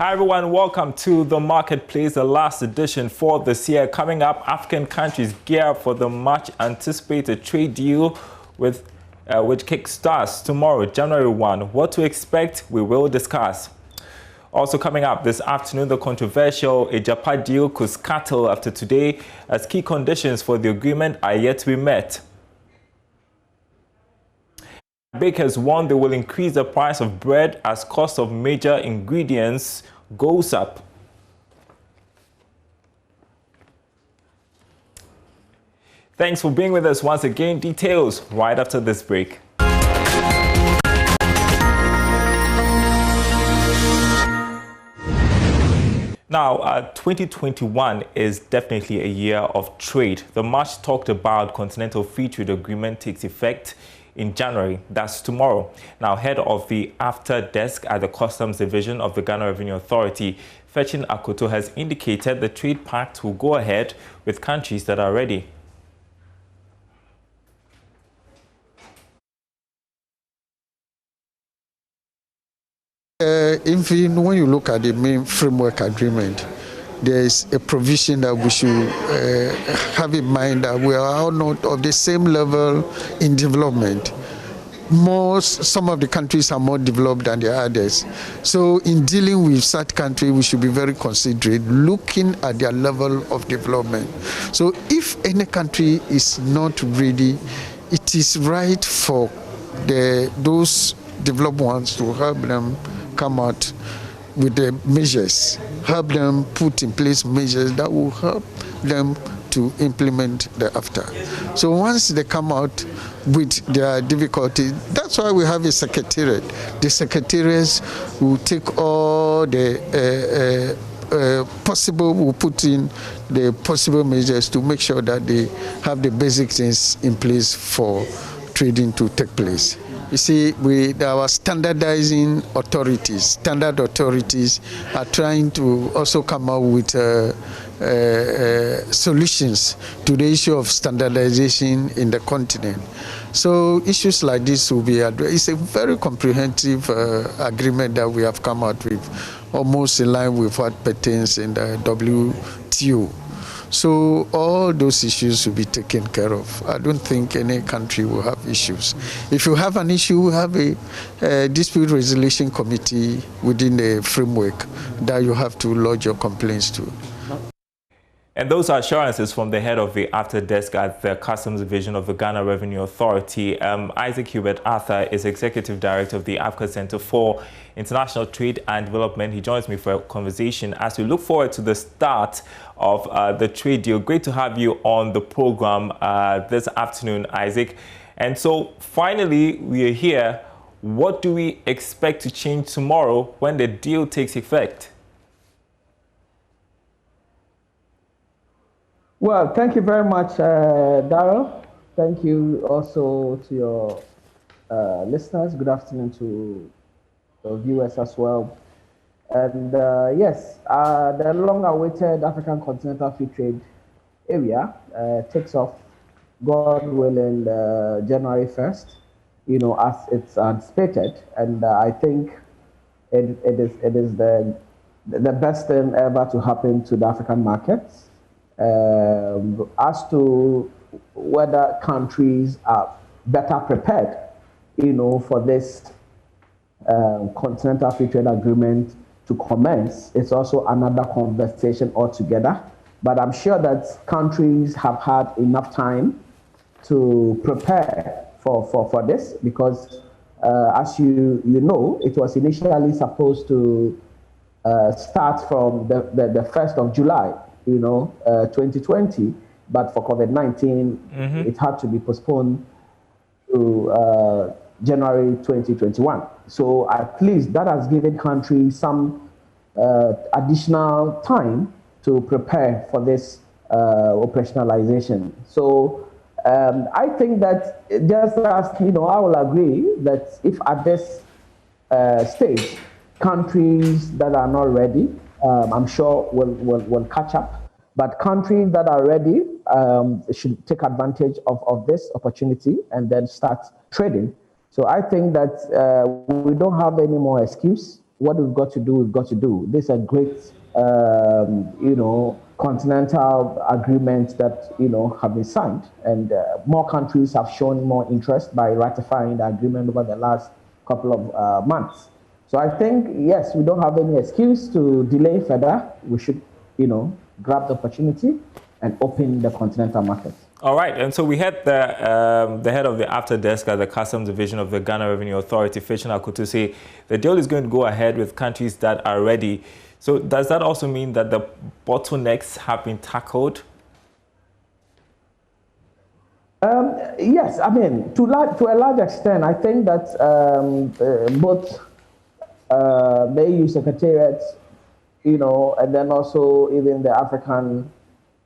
Hi everyone, welcome to the Marketplace, the last edition for this year. Coming up, African countries gear up for the much anticipated trade deal which kickstarts tomorrow, January 1. What to expect, we will discuss. Also coming up this afternoon, the controversial Ejapa deal could scuttle after today as key conditions for the agreement are yet to be met. Bakers warn they will increase the price of bread as cost of major ingredients goes up. Thanks for being with us once again. Details right after this break. Now, 2021 is definitely a year of trade. The much talked about Continental Free Trade Agreement takes effect in January, that's tomorrow. Now, head of the after desk at the Customs Division of the Ghana Revenue Authority, Fetchin Akoto, has indicated the trade pact will go ahead with countries that are ready. When you look at the main framework agreement, there is a provision that we should have in mind that we are all not of the same level in development. Some of the countries are more developed than the others. So in dealing with such countries, we should be very considerate, looking at their level of development. So if any country is not ready, it is right for those developed ones to help them come out with the measures, help them put in place measures that will help them to implement the after. So once they come out with their difficulty, that's why we have a secretariat. The secretariats will take all the will put in the possible measures to make sure that they have the basic things in place for trading to take place. You see, our standard authorities are trying to also come out with solutions to the issue of standardization in the continent. So issues like this will be addressed. It's a very comprehensive agreement that we have come out with, almost in line with what pertains in the WTO. So all those issues will be taken care of. I don't think any country will have issues. If you have an issue, we have a dispute resolution committee within the framework that you have to lodge your complaints to. And those are assurances from the head of the after desk at the Customs Division of the Ghana Revenue Authority. Isaac Hubert Arthur is Executive Director of the Africa Center for International Trade and Development. He joins me for a conversation as we look forward to the start of the trade deal. Great to have you on the program this afternoon, Isaac. And so finally, we are here. What do we expect to change tomorrow when the deal takes effect? Well, thank you very much, Darrell. Thank you also to your listeners. Good afternoon to the viewers as well. And yes, the long-awaited African Continental Free Trade Area takes off, God willing, January 1st, as it's anticipated. And I think it is the best thing ever to happen to the African markets. As to whether countries are better prepared, for this Continental Free Trade Agreement to commence, it's also another conversation altogether. But I'm sure that countries have had enough time to prepare for this because, as you know, it was initially supposed to start from the 1st of July. 2020, but for COVID-19, it had to be postponed to January 2021. So at least that has given countries some additional time to prepare for this operationalization. So I think that just as, I will agree that if at this stage, countries that are not ready, I'm sure will catch up. But countries that are ready should take advantage of this opportunity and then start trading. So I think that we don't have any more excuse what we've got to do, we've got to do. This is a great, continental agreement that, have been signed. And more countries have shown more interest by ratifying the agreement over the last couple of months. So I think, yes, we don't have any excuse to delay further. We should, grab the opportunity and open the continental market. All right, and so we had the head of the after desk at the Customs Division of the Ghana Revenue Authority, Fishin Akutu, say the deal is going to go ahead with countries that are ready. So does that also mean that the bottlenecks have been tackled? Yes, I mean, to a large extent, I think that both the EU Secretariat, and then also even the African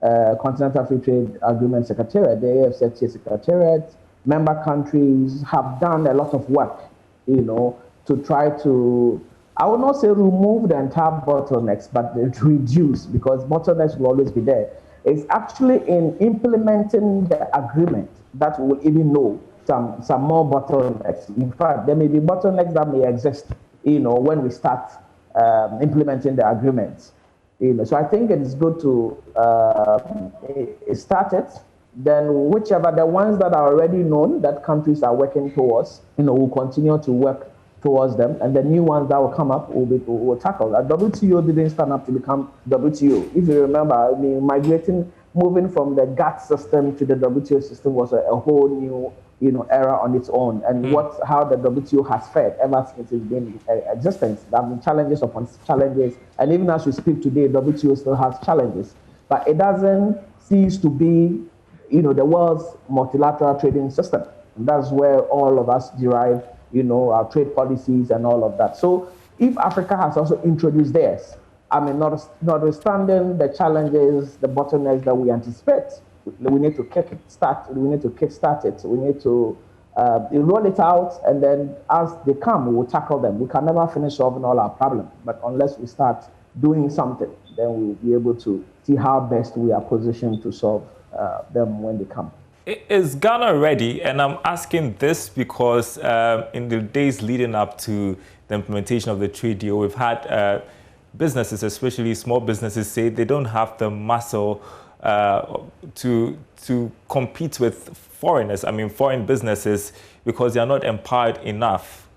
Continental Free Trade Agreement Secretariat, the AFCFTA Secretariat, member countries have done a lot of work, to try to, I would not say remove the entire bottlenecks, but reduce, because bottlenecks will always be there. It's actually in implementing the agreement that we will even know some more bottlenecks. In fact, there may be bottlenecks that may exist, when we start implementing the agreements. So I think it is good to start it. Then whichever, the ones that are already known that countries are working towards, we'll continue to work towards them. And the new ones that will come up will tackle. WTO didn't stand up to become WTO. If you remember, I mean, moving from the GATT system to the WTO system was a whole new era on its own, and how the WTO has fared ever since it's been in existence. There have been challenges upon challenges, and even as we speak today, WTO still has challenges, but it doesn't cease to be, the world's multilateral trading system. And that's where all of us derive, our trade policies and all of that. So if Africa has also introduced theirs, I mean, notwithstanding the challenges, the bottlenecks that we anticipate, we need to kickstart it. We need to roll it out, and then as they come, we will tackle them. We can never finish solving all our problems, but unless we start doing something, then we'll be able to see how best we are positioned to solve them when they come. Is Ghana ready? And I'm asking this because in the days leading up to the implementation of the trade deal, we've had businesses, especially small businesses, say they don't have the muscle to compete with foreigners, foreign businesses, because they are not empowered enough.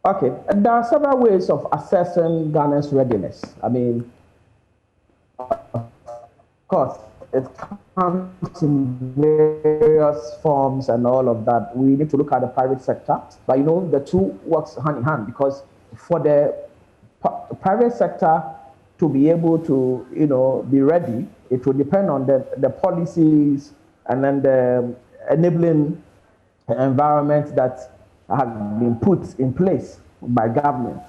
Okay, and there are several ways of assessing Ghana's readiness. I mean, of course, it comes in various forms and all of that. We need to look at the private sector, but the two works hand in hand, because for the private sector to be able to, be ready, it will depend on the policies and then the enabling environment that has been put in place by government,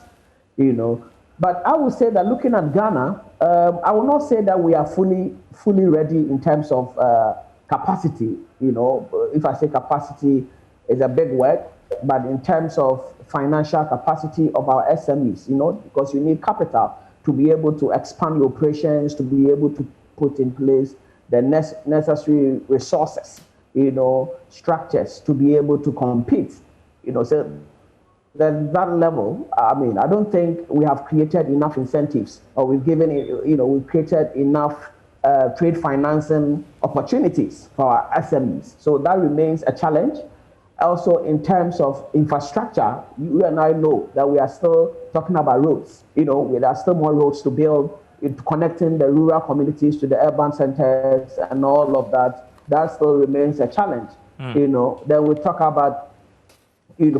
But I would say that looking at Ghana, I will not say that we are fully ready in terms of capacity. If I say capacity is a big word, but in terms of financial capacity of our SMEs, because you need capital to be able to expand your operations, to be able to put in place the necessary resources, structures to be able to compete, so then that level, I don't think we have created enough incentives, or we've we've created enough trade financing opportunities for our SMEs. So that remains a challenge. Also, in terms of infrastructure, you and I know that we are still talking about roads. There are still more roads to build, connecting the rural communities to the urban centers and all of that. That still remains a challenge. Then we talk about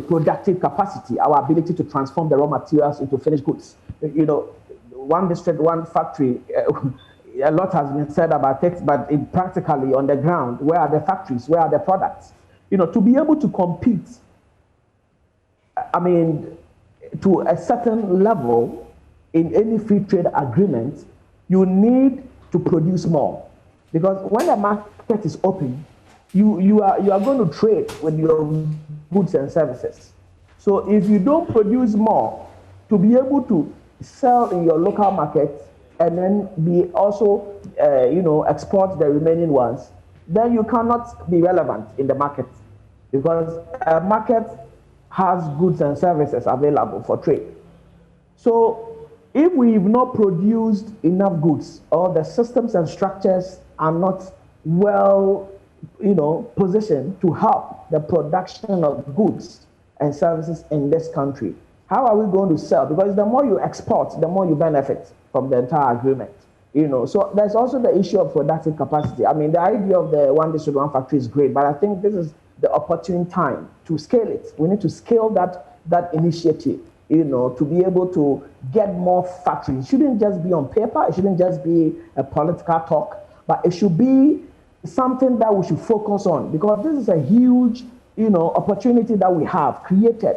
productive capacity, our ability to transform the raw materials into finished goods. One district, one factory. A lot has been said about it, but practically on the ground, where are the factories? Where are the products? To be able to compete, to a certain level in any free trade agreement, you need to produce more. Because when the market is open, you are going to trade with your goods and services. So if you don't produce more to be able to sell in your local market and then be also, export the remaining ones, then you cannot be relevant in the market. Because a market has goods and services available for trade. So if we've not produced enough goods, or the systems and structures are not well, positioned to help the production of goods and services in this country, how are we going to sell? Because the more you export, the more you benefit from the entire agreement. So there's also the issue of productive capacity. I mean, the idea of the one district, one factory is great, but I think this is the opportune time to scale it. We need to scale that initiative, to be able to get more factories. It shouldn't just be on paper. It shouldn't just be a political talk, but it should be something that we should focus on, because this is a huge, opportunity that we have created,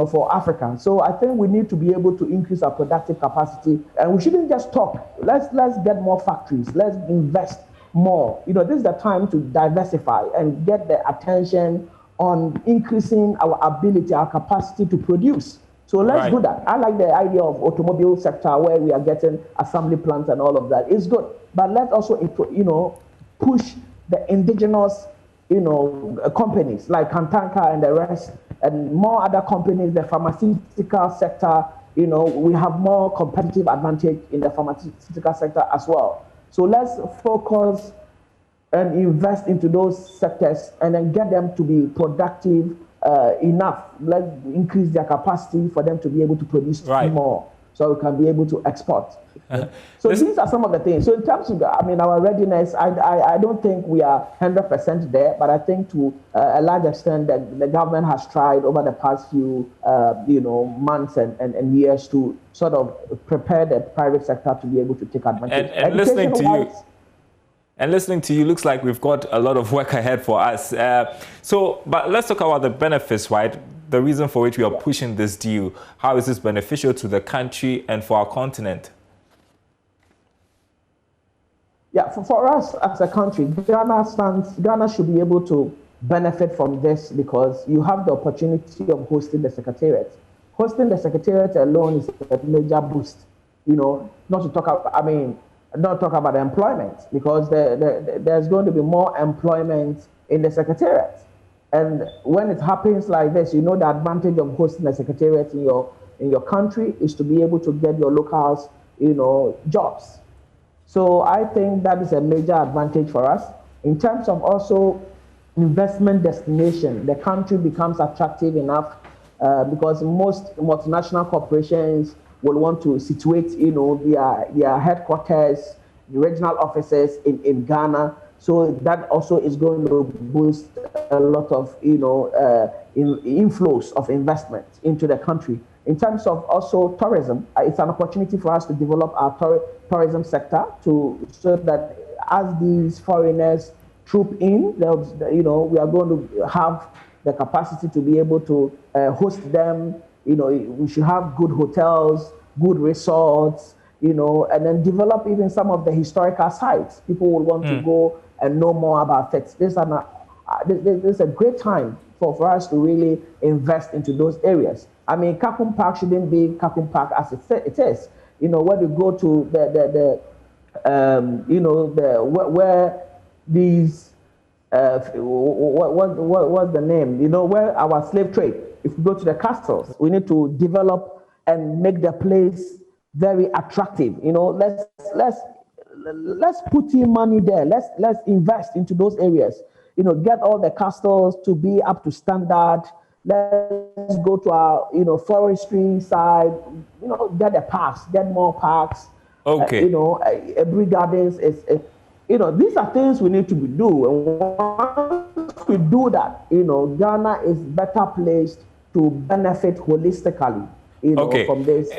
for Africa. So I think we need to be able to increase our productive capacity, and we shouldn't just talk. Let's get more factories. Let's invest more. This is the time to diversify and get the attention on increasing our ability, our capacity to produce. So let's do that. I like the idea of automobile sector where we are getting assembly plants and all of that. It's good, but let's also, push the indigenous, companies like Kantanka and the rest, and more other companies, the pharmaceutical sector. We have more competitive advantage in the pharmaceutical sector as well. So let's focus and invest into those sectors and then get them to be productive enough. Let's increase their capacity for them to be able to produce more, so we can be able to export. So these are some of the things. So in terms of, our readiness, I don't think we are 100% there, but I think to a large extent that the government has tried over the past few, months and years to sort of prepare the private sector to be able to take advantage. And listening to you. And listening to you, looks like we've got a lot of work ahead for us. But let's talk about the benefits, right? The reason for which we are pushing this deal. How is this beneficial to the country and for our continent? Yeah, for us as a country, Ghana should be able to benefit from this, because you have the opportunity of hosting the Secretariat. Hosting the Secretariat alone is a major boost, not to talk about employment, because there's going to be more employment in the Secretariat. And when it happens like this, the advantage of hosting the Secretariat in your country is to be able to get your locals, jobs. So I think that is a major advantage for us. In terms of also investment destination, the country becomes attractive enough because most multinational corporations will want to situate, their headquarters, the regional offices in Ghana. So that also is going to boost a lot of, inflows of investment into the country. In terms of also tourism, it's an opportunity for us to develop our tourism sector so that as these foreigners troop in, we are going to have the capacity to be able to host them. We should have good hotels, good resorts, and then develop even some of the historical sites. People will want to go and know more about it. This is a great time for us to really invest into those areas. Kakum Park shouldn't be Kakum Park as it is. When you go to where these, what's the name? Where our slave trade. If we go to the castles, we need to develop and make the place very attractive. Let's put in money there. Let's invest into those areas. Get all the castles to be up to standard. Let's go to our, forestry side. Get the parks, get more parks. Okay. Every gardens these are things we need to do. And once we do that, Ghana is better placed to benefit holistically, from this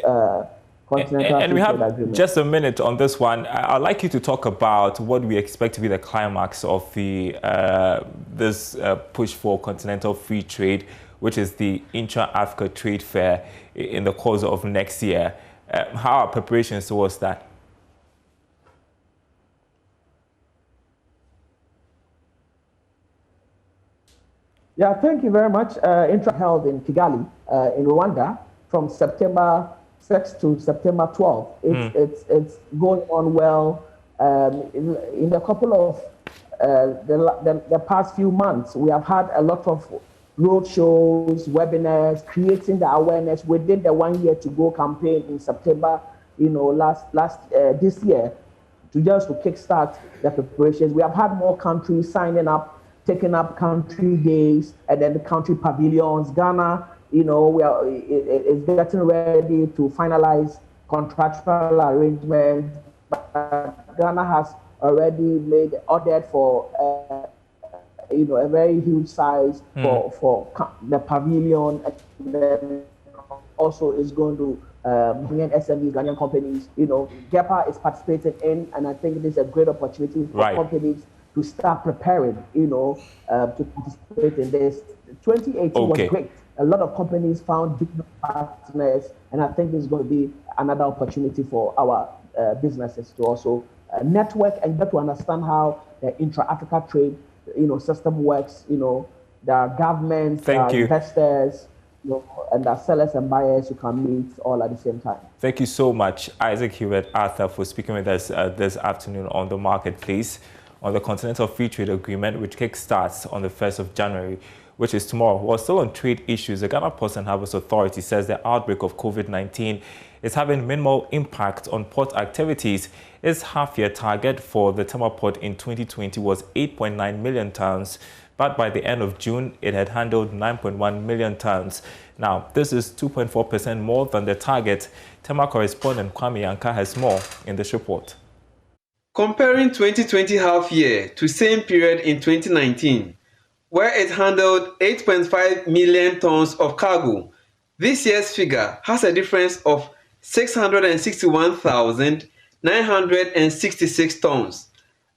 continental and we have agreement. Just a minute on this one. I'd like you to talk about what we expect to be the climax of the this push for continental free trade, which is the Intra-Africa Trade Fair in the course of next year. How are preparations towards that? Yeah, thank you very much. Intra held in Kigali, in Rwanda, from September 6th to September 12th. It's going on well. In a couple of the past few months, we have had a lot of road shows, webinars, creating the awareness within the 1 year to go campaign in September, this year, to kickstart the preparations. We have had more countries signing up, taking up country days, and then the country pavilions. Ghana, is getting ready to finalize contractual arrangements. But Ghana has already ordered for a very huge size for the pavilion, and then also is going to bring in SMEs, Ghanaian companies. GEPA is participating in, and I think it is a great opportunity for companies to start preparing, to participate in this. 2018 was great. A lot of companies found business partners, and I think this is going to be another opportunity for our businesses to also network and get to understand how the intra-Africa trade, system works. There are governments, there are investors, and there are sellers and buyers who can meet all at the same time. Thank you so much, Isaac Hubert Arthur, for speaking with us this afternoon on the Marketplace on the Continental Free Trade Agreement, which kickstarts on the 1st of January, which is tomorrow. While still on trade issues, the Ghana Ports and Harbours Authority says the outbreak of COVID-19 is having minimal impact on port activities. Its half-year target for the Tema Port in 2020 was 8.9 million tons, but by the end of June, it had handled 9.1 million tons. Now, this is 2.4% more than the target. Tema correspondent Kwame Yanka has more in this report. Comparing 2020 half-year to same period in 2019, where it handled 8.5 million tons of cargo, this year's figure has a difference of 661,966 tons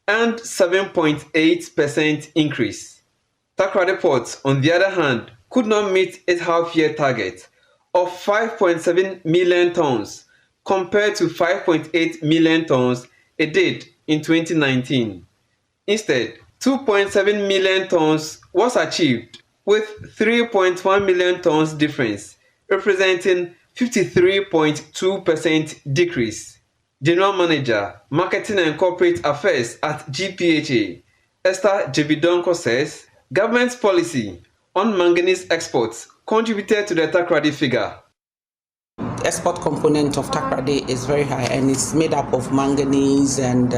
and 7.8% increase. Takoradi Port, on the other hand, could not meet its half-year target of 5.7 million tons compared to 5.8 million tons it did in 2019. Instead, 2.7 million tons was achieved, with 3.1 million tons difference, representing 53.2% decrease. General Manager, Marketing and Corporate Affairs at GPHA, Esther Jebidonko says, government's policy on manganese exports contributed to the Takoradi figure. Export component of Takoradi is very high, and it's made up of manganese and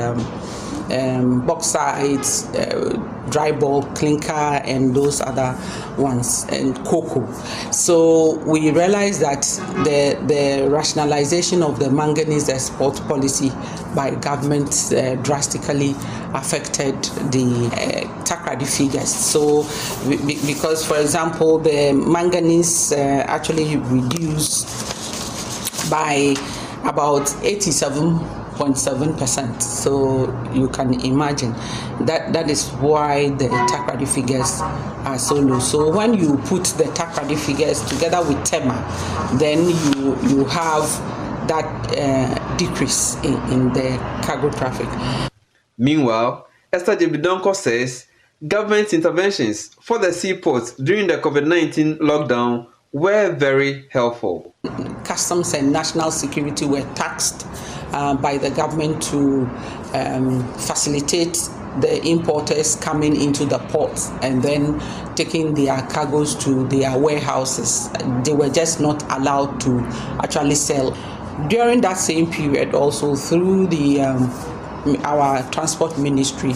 bauxite, dry bulk, clinker, and those other ones, and cocoa. So we realized that the rationalization of the manganese export policy by government drastically affected the Takoradi figures. So because, for example, the manganese actually reduced by about 87.7%. So you can imagine that is why the Takoradi figures are so low. So when you put the Takoradi figures together with Tema, then you have that decrease in the cargo traffic. Meanwhile, Esther Jebidonko says government interventions for the seaports during the COVID-19 lockdown were very helpful. Customs and national security were taxed by the government to facilitate the importers coming into the ports and then taking their cargoes to their warehouses. They were just not allowed to actually sell. During that same period, also through the our transport ministry,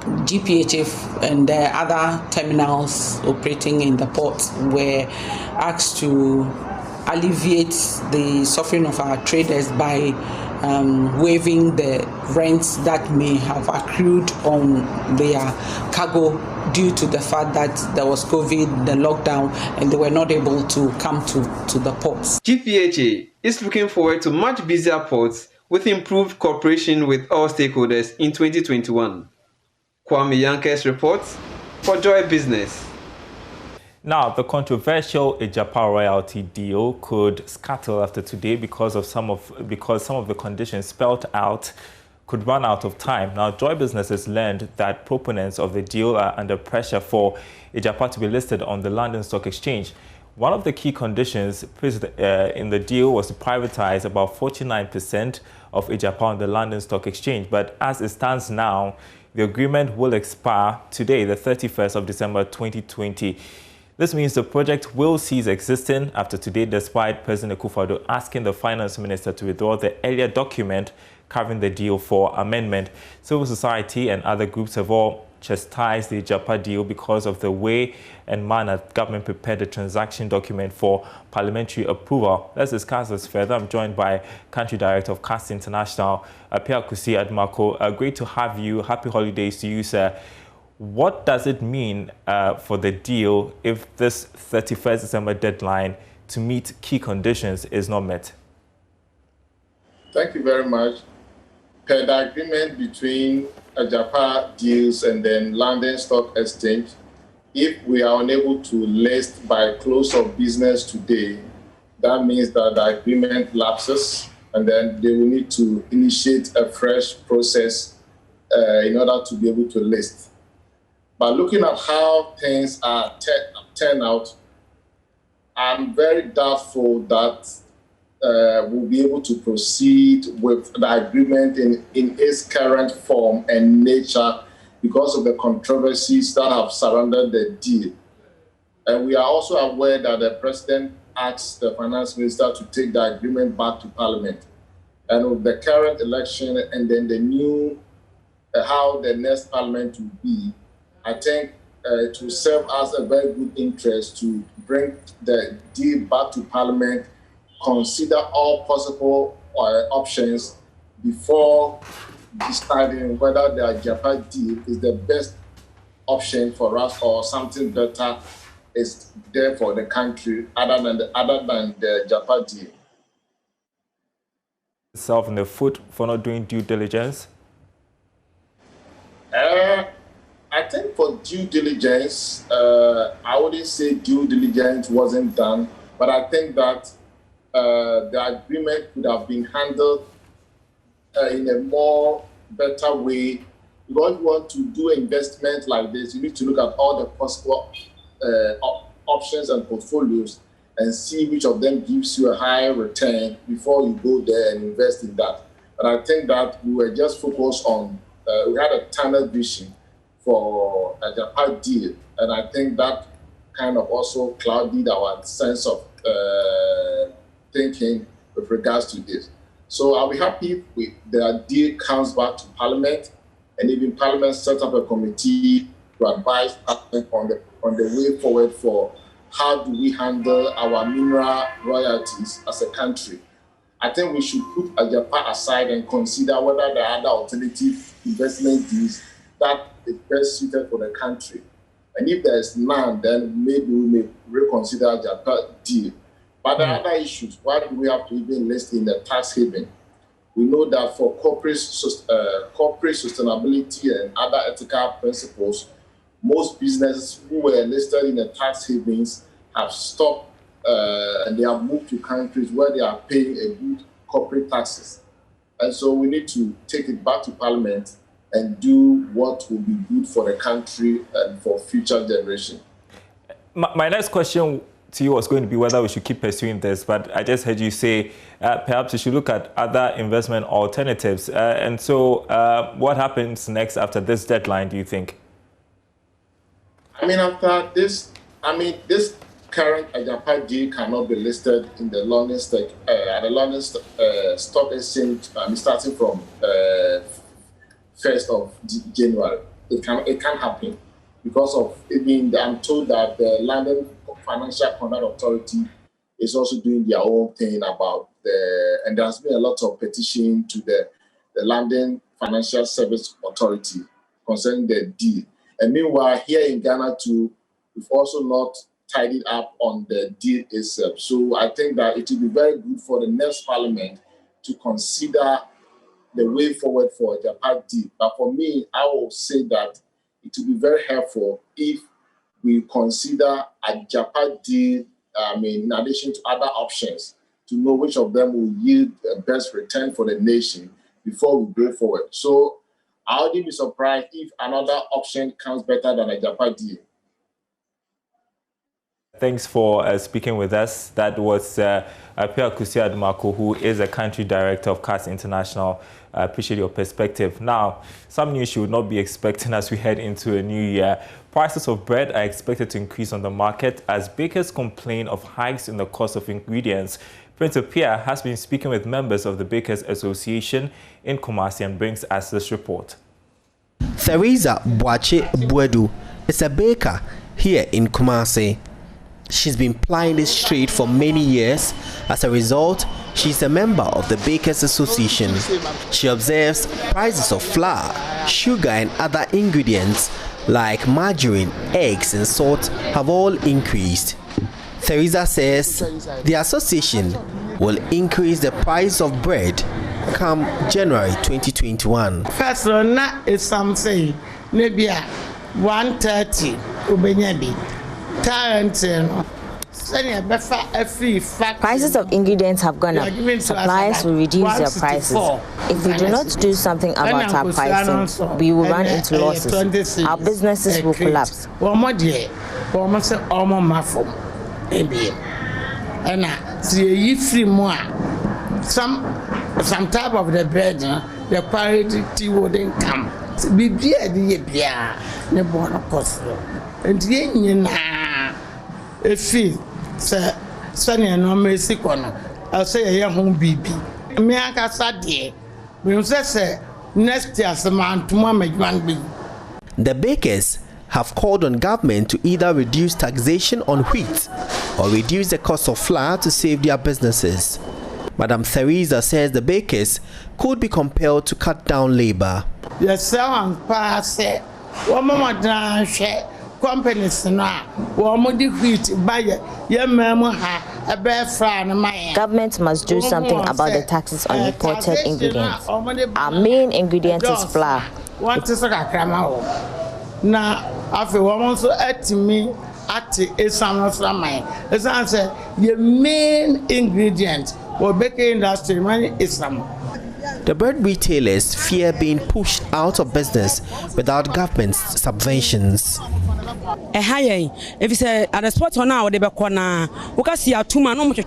GPHF and the other terminals operating in the ports were asked to alleviate the suffering of our traders by waiving the rents that may have accrued on their cargo due to the fact that there was COVID, the lockdown, and they were not able to come to the ports. GPHA is looking forward to much busier ports with improved cooperation with all stakeholders in 2021. Kwame Yanke's reports for Joy Business. Now, the controversial Ijapa royalty deal could scuttle after today because some of the conditions spelled out could run out of time. Now, Joy Business has learned that proponents of the deal are under pressure for Ijapa to be listed on the London Stock Exchange. One of the key conditions in the deal was to privatize about 49% of Ijapa on the London Stock Exchange. But as it stands now, The agreement will expire today, the 31st of December 2020. This means the project will cease existing after today, despite President Akufo-Addo asking the finance minister to withdraw the earlier document covering the deal for amendment. Civil society and other groups have all chastised the JAPA deal because of the way and manner government prepared the transaction document for parliamentary approval. Let's discuss this further. I'm joined by Country Director of CAST International, Pierre Kusi Admako. Great to have you. Happy holidays to you, sir. What does it mean for the deal if this 31st December deadline to meet key conditions is not met? Thank you very much. Per the agreement between JAPA deals and then London Stock Exchange, if we are unable to list by close of business today, that means that the agreement lapses, and then they will need to initiate a fresh process in order to be able to list. But looking at how things are turned out, I'm very doubtful that we'll be able to proceed with the agreement in its current form and nature because of the controversies that have surrounded the deal. And we are also aware that the president asked the finance minister to take the agreement back to parliament. And with the current election and then the new, how the next parliament will be, I think it will serve as a very good interest to bring the deal back to parliament, consider all possible options before deciding whether the JAPA deal is the best option for us or something better is there for the country other than the JAPA deal. Itself in the foot for not doing due diligence? I think for due diligence, I wouldn't say due diligence wasn't done, but I think that the agreement could have been handled in a more better way. Because you want to do investment like this, you need to look at all the possible options and portfolios and see which of them gives you a higher return before you go there and invest in that. But I think that we were just focused on, we had a tunnel vision for a JAPA deal, and I think that kind of also clouded our sense of thinking with regards to this. So I'll be happy if the deal comes back to Parliament, and even Parliament set up a committee to advise Parliament on the way forward for how do we handle our mineral royalties as a country. I think we should put a JAPA aside and consider whether there are other alternative investment deals that is best suited for the country. And if there is none, then maybe we may reconsider a JAPA deal. But there are other issues. Why do we have to even list in the tax haven? We know that for corporate sustainability and other ethical principles, most businesses who were listed in the tax havens have stopped and they have moved to countries where they are paying a good corporate taxes. And so we need to take it back to Parliament and do what will be good for the country and for future generations. My next question to you was going to be whether we should keep pursuing this, but I just heard you say perhaps we should look at other investment alternatives. And so what happens next after this deadline, do you think? After this, this current JAPA deal cannot be listed in the London Stock Exchange starting from 1st of January. It can't happen because of I'm told that the London Financial Conduct Authority is also doing their own thing about and there's been a lot of petition to the London Financial Service Authority concerning the deal. And meanwhile, here in Ghana too, we've also not tidied up on the deal itself. So I think that it will be very good for the next Parliament to consider the way forward for a JAPA deal. But for me, I will say that it will be very helpful if we consider a JAPA deal, in addition to other options, to know which of them will yield the best return for the nation before we go forward. So I wouldn't be surprised if another option comes better than a JAPA deal. thanks for speaking with us. That was Pierre Kusiadumako, who is a country director of CAS International. I appreciate your perspective. Now, some news you would not be expecting as we head into a new year. Prices of bread are expected to increase on the market as bakers complain of hikes in the cost of ingredients. Prince Pierre has been speaking with members of the Bakers Association in Kumasi and brings us this report. Theresa Boache Buedu is a baker here in Kumasi. She's been plying this trade for many years. As a result, she's a member of the Bakers Association. She observes prices of flour, sugar and other ingredients like margarine, eggs and salt have all increased. Theresa says the association will increase the price of bread come January 2021. First one is something maybe 130 ubenyabi. Prices of ingredients have gone up. Suppliers will reduce their prices. If we do not do something about our pricing, we will run into losses. Our businesses will collapse. Some type of the bread, the quality wouldn't come. Be beer, the born cost. And if he said, Sunny and no mercy corner, I'll say a young home baby. Me, I got sad day. We say, next year's the man to mamma one be. The bakers have called on government to either reduce taxation on wheat or reduce the cost of flour to save their businesses. Madam Theresa says the bakers could be compelled to cut down labor. Yes, someone pass it. One more down share. Companies now, government must do something about the taxes on imported ingredients. Our main ingredient is flour. Now, after one also at me at the main ingredient for baking industry money is some. The bread retailers fear being pushed out of business without government subventions.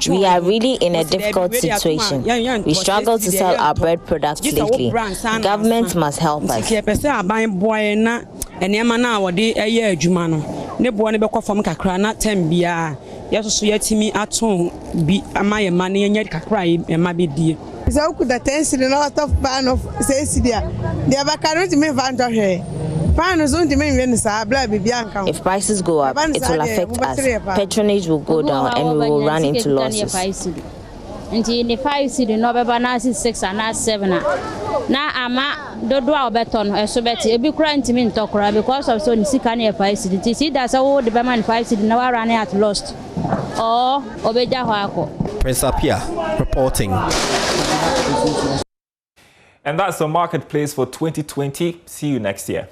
We are really in a difficult situation. We struggle to sell our bread products lately. Government must help us. If prices go up, it will affect us. Patronage will go down and we will run into losses. In the 5 city, no better 6 and 7. Now I'm do beton, so better. It be crying to me talk because of so sick and 5 city. See, that's all the Berman 5 city now running at lost. Or Obeja Hako. Prince Apia reporting. And that's the marketplace for 2020. See you next year.